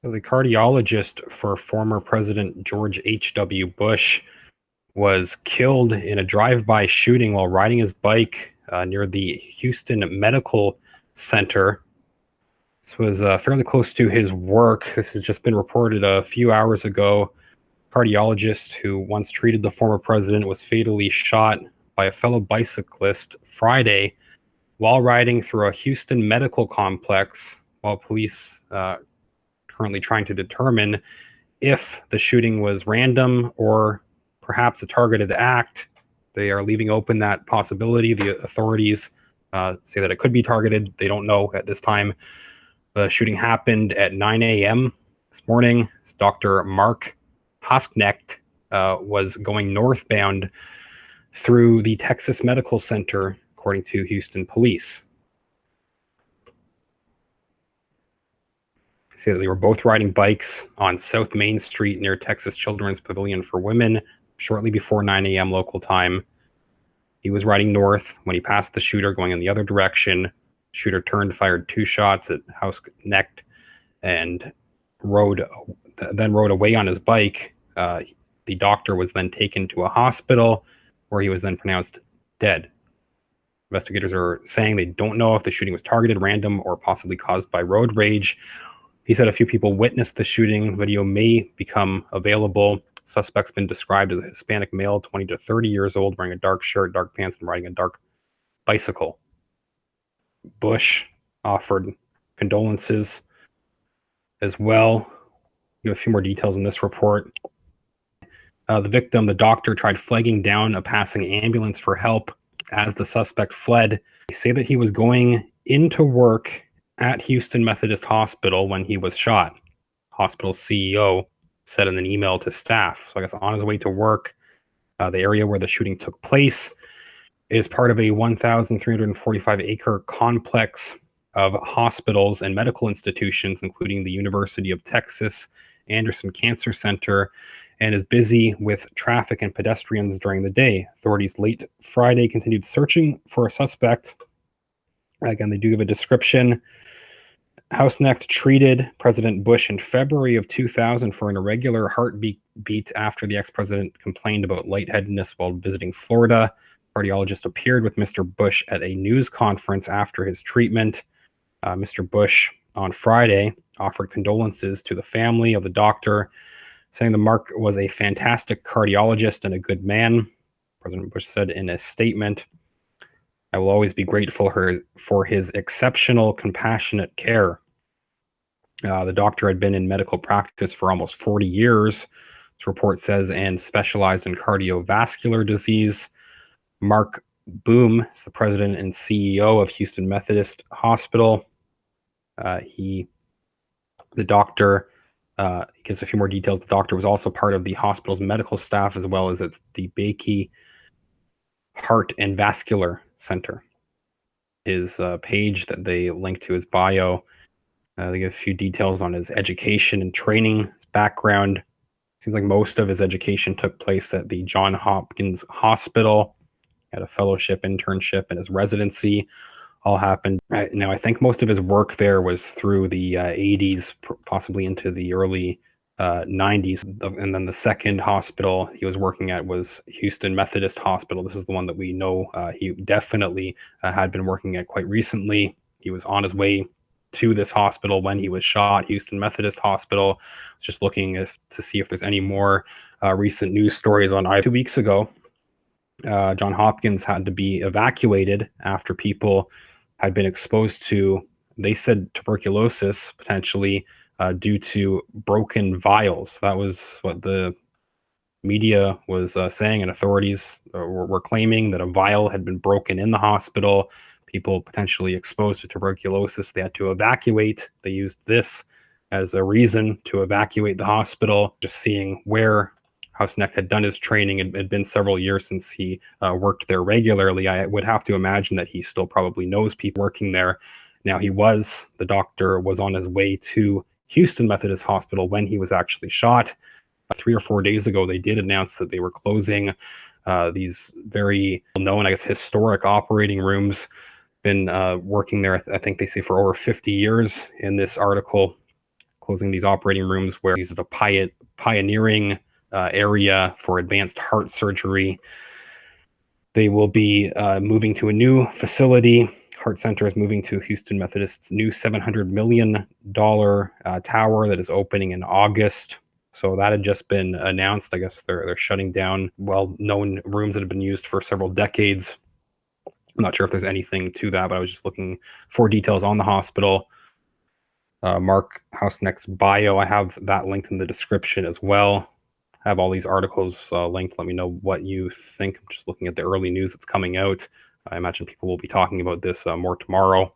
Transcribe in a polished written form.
The cardiologist for former President George H.W. Bush was killed in a drive-by shooting while riding his bike near the Houston Medical Center. This was fairly close to his work. This has just been reported a few hours ago. Cardiologist who once treated the former president was fatally shot by a fellow bicyclist Friday while riding through a Houston medical complex, while police currently trying to determine if the shooting was random or perhaps a targeted act. They are leaving open that possibility. The authorities say that it could be targeted. They don't know at this time. The shooting happened at 9 a.m. this morning. Dr. Mark Hosknecht was going northbound through the Texas Medical Center, according to Houston police. They say that they were both riding bikes on South Main Street near Texas Children's Pavilion for Women shortly before 9 a.m. local time. He was riding north when he passed the shooter going in the other direction. Shooter turned, fired 2 shots at Hosknecht, and rode away on his bike. The doctor was then taken to a hospital where he was then pronounced dead. Investigators are saying they don't know if the shooting was targeted, random, or possibly caused by road rage. He said a few people witnessed the shooting. Video may become available. Suspect's been described as a Hispanic male, 20 to 30 years old, wearing a dark shirt, dark pants, and riding a dark bicycle. Bush offered condolences as well. You have a few more details in this report. The victim, the doctor, tried flagging down a passing ambulance for help as the suspect fled. They say that he was going into work at Houston Methodist Hospital when he was shot. Hospital CEO said in an email to staff. So I guess on his way to work, the area where the shooting took place is part of a 1,345-acre complex of hospitals and medical institutions, including the University of Texas Anderson Cancer Center, and is busy with traffic and pedestrians during the day. Authorities late Friday continued searching for a suspect. Again, they do give a description. Hosknecht treated President Bush in February of 2000 for an irregular heartbeat after the ex-president complained about lightheadedness while visiting Florida. Cardiologist appeared with Mr. Bush at a news conference after his treatment. Mr. Bush on Friday offered condolences to the family of the doctor, saying that Mark was a fantastic cardiologist and a good man. President Bush said in a statement, "I will always be grateful for his exceptional, compassionate care." The doctor had been in medical practice for almost 40 years, this report says, and specialized in cardiovascular disease. Mark Boom is the president and CEO of Houston Methodist Hospital. The doctor gives a few more details. The doctor was also part of the hospital's medical staff, as well as the Bakey Heart and Vascular Center. His page that they link to his bio, they give a few details on his education and training, his background. Seems like most of his education took place at the Johns Hopkins Hospital. He had a fellowship, internship, and his residency all happened. Now, I think most of his work there was through the 80s, possibly into the early 90s. And then the second hospital he was working at was Houston Methodist Hospital. This is the one that we know he definitely had been working at quite recently. He was on his way to this hospital when he was shot, Houston Methodist Hospital. Just looking to see if there's any more recent news stories on 2 weeks ago. Johns Hopkins had to be evacuated after people had been exposed to, they said, tuberculosis, potentially due to broken vials. That was what the media was saying, and authorities were claiming that a vial had been broken in the hospital. People potentially exposed to tuberculosis, they had to evacuate. They used this as a reason to evacuate the hospital. Just seeing where Hosknecht had done his training, it had been several years since he worked there regularly. I would have to imagine that he still probably knows people working there. Now, the doctor was on his way to Houston Methodist Hospital when he was actually shot. 3 or 4 days ago, they did announce that they were closing these very well-known, I guess, historic operating rooms. Been working there, I think they say, for over 50 years in this article, closing these operating rooms where these are the pioneering area for advanced heart surgery. They will be moving to a new facility. Heart Center is moving to Houston Methodist's new $700 million tower that is opening in August. So that had just been announced. I guess they're shutting down well-known rooms that have been used for several decades. I'm not sure if there's anything to that, but I was just looking for details on the hospital. Mark Hausneck's bio, I have that linked in the description as well. I have all these articles linked. Let me know what you think. I'm just looking at the early news that's coming out. I imagine people will be talking about this more tomorrow.